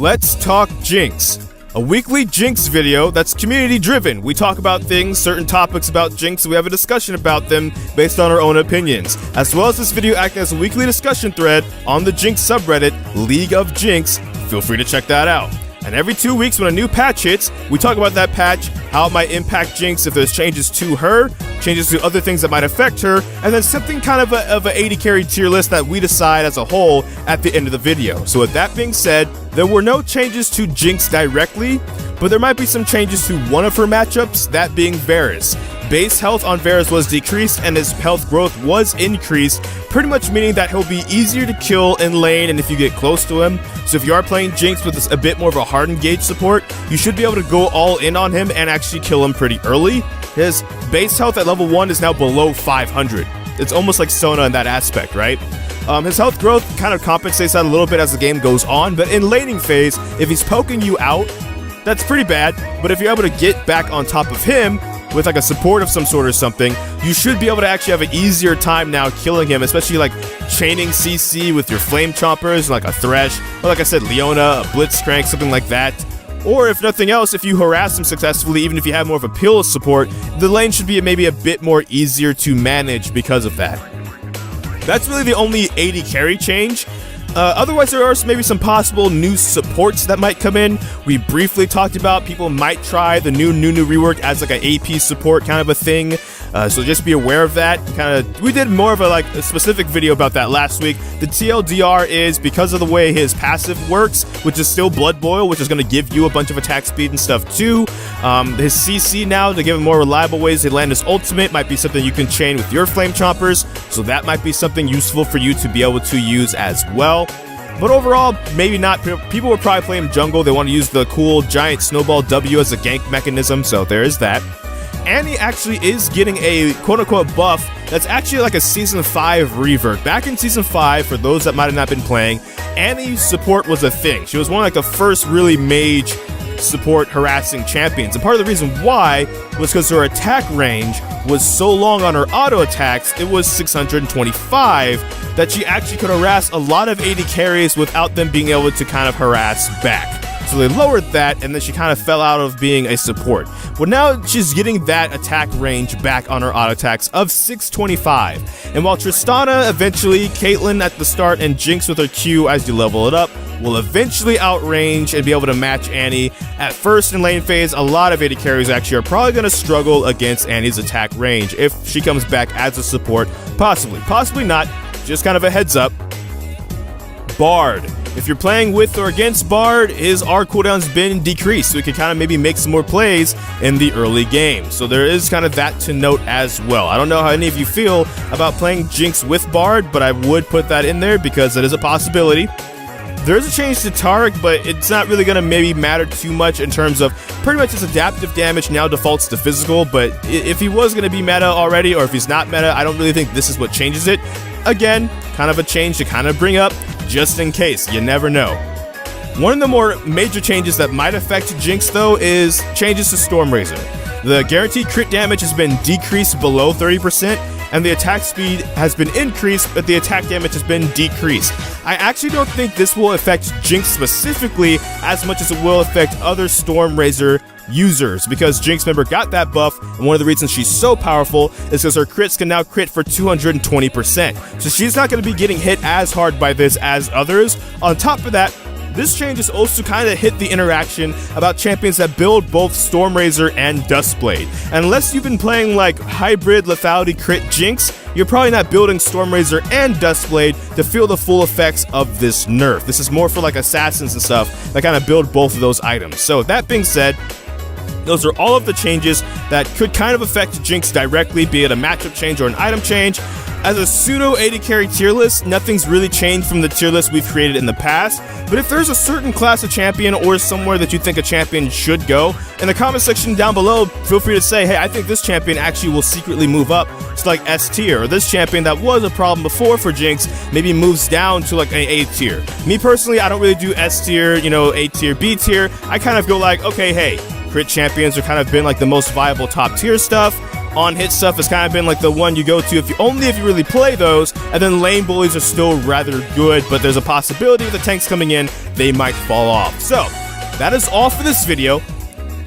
Let's talk Jinx. A weekly Jinx video that's community driven. We talk about things, certain topics about Jinx, and we have a discussion about them based on our own opinions. As well as this video acting as a weekly discussion thread on the Jinx subreddit, League of Jinx. Feel free to check that out. And every 2 weeks when a new patch hits, we talk about that patch, how it might impact Jinx, if there's changes to her, changes to other things that might affect her, and then something kind of a AD carry tier list that we decide as a whole at the end of the video. So with that being said, there were no changes to Jinx directly, but there might be some changes to one of her matchups, that being Varus. Base health on Varus was decreased and his health growth was increased, pretty much meaning that he'll be easier to kill in lane and if you get close to him. So if you are playing Jinx with a bit more of a hard engage support, you should be able to go all in on him and actually kill him pretty early. His base health at level 1 is now below 500. It's almost like Sona in that aspect, right? His health growth kind of compensates that a little bit as the game goes on, but in laning phase, if he's poking you out, that's pretty bad. But if you're able to get back on top of him with like a support of some sort or something, you should be able to actually have an easier time now killing him, especially like chaining CC with your flame chompers, like a Thresh, or like I said, Leona, a Blitzcrank, something like that. Or if nothing else, if you harass him successfully, even if you have more of a pill support, the lane should be maybe a bit more easier to manage because of that. That's really the only AD carry change. Otherwise, there are maybe some possible new supports that might come in. We briefly talked about people might try the new rework as like an AP support kind of a thing. So just be aware of that. We did more of a specific video about that last week. The TLDR is because of the way his passive works, which is still Blood Boil, which is going to give you a bunch of attack speed and stuff too. His CC now, to give him more reliable ways to land his ultimate, might be something you can chain with your flame chompers. So that might be something useful for you to be able to use as well. But overall, maybe not. People would probably play him jungle. They want to use the cool giant snowball W as a gank mechanism, so there is that. Annie actually is getting a quote-unquote buff that's actually like a Season 5 revert. Back in Season 5, for those that might have not been playing, Annie's support was a thing. She was one of like the first really mage support harassing champions. And part of the reason why was because her attack range was so long on her auto attacks, it was 625, that she actually could harass a lot of AD carries without them being able to kind of harass back. So they lowered that, and then she kind of fell out of being a support. Well, now she's getting that attack range back on her auto attacks of 625. And while Tristana eventually, Caitlyn at the start, and Jinx with her Q as you level it up, will eventually outrange and be able to match Annie. At first in lane phase, a lot of AD carries actually are probably going to struggle against Annie's attack range if she comes back as a support. Possibly not, just kind of a heads up. Bard. If you're playing with or against Bard, his R cooldown's been decreased, so he can kind of maybe make some more plays in the early game. So there is kind of that to note as well. I don't know how any of you feel about playing Jinx with Bard, but I would put that in there because it is a possibility. There is a change to Taric, but it's not really going to maybe matter too much in terms of pretty much his adaptive damage now defaults to physical, but if he was going to be meta already, or if he's not meta, I don't really think this is what changes it. Again, kind of a change to kind of bring up, just in case, you never know. One of the more major changes that might affect Jinx though is changes to Stormrazor. The guaranteed crit damage has been decreased below 30%, and the attack speed has been increased, but the attack damage has been decreased. I actually don't think this will affect Jinx specifically as much as it will affect other Stormrazor users, because Jinx, remember, got that buff, and one of the reasons she's so powerful is because her crits can now crit for 220%. So she's not going to be getting hit as hard by this as others. On top of that, this change is also kind of hit the interaction about champions that build both Stormrazor and Duskblade. And unless you've been playing like hybrid lethality crit Jinx, you're probably not building Stormrazor and Duskblade to feel the full effects of this nerf. This is more for like assassins and stuff that kind of build both of those items. So that being said, those are all of the changes that could kind of affect Jinx directly, be it a matchup change or an item change. As a pseudo AD carry tier list, nothing's really changed from the tier list we've created in the past, but if there's a certain class of champion or somewhere that you think a champion should go, in the comment section down below, feel free to say, hey, I think this champion actually will secretly move up to like S tier, or this champion that was a problem before for Jinx maybe moves down to like an A tier. Me personally, I don't really do S tier, A tier, B tier. I kind of go like, okay, hey, crit champions are kind of been like the most viable top tier stuff. on hit stuff has kind of been like the one you go to if you really play those, and then lane bullies are still rather good, but there's a possibility with the tanks coming in, they might fall off. So, that is all for this video.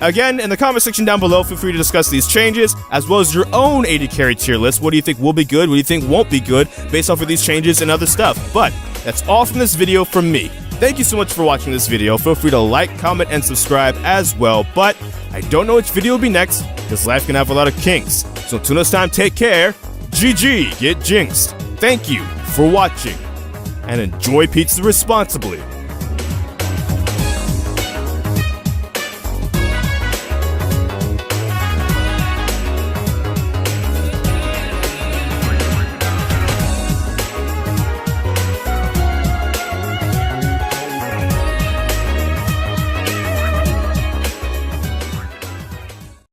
Again, in the comment section down below, feel free to discuss these changes, as well as your own AD carry tier list. What do you think will be good? What do you think won't be good, based off of these changes and other stuff? But, that's all from this video from me. Thank you so much for watching this video. Feel free to like, comment, and subscribe as well. But, I don't know which video will be next, because life can have a lot of kinks. So until next time, take care. GG, get jinxed. Thank you for watching, and enjoy pizza responsibly.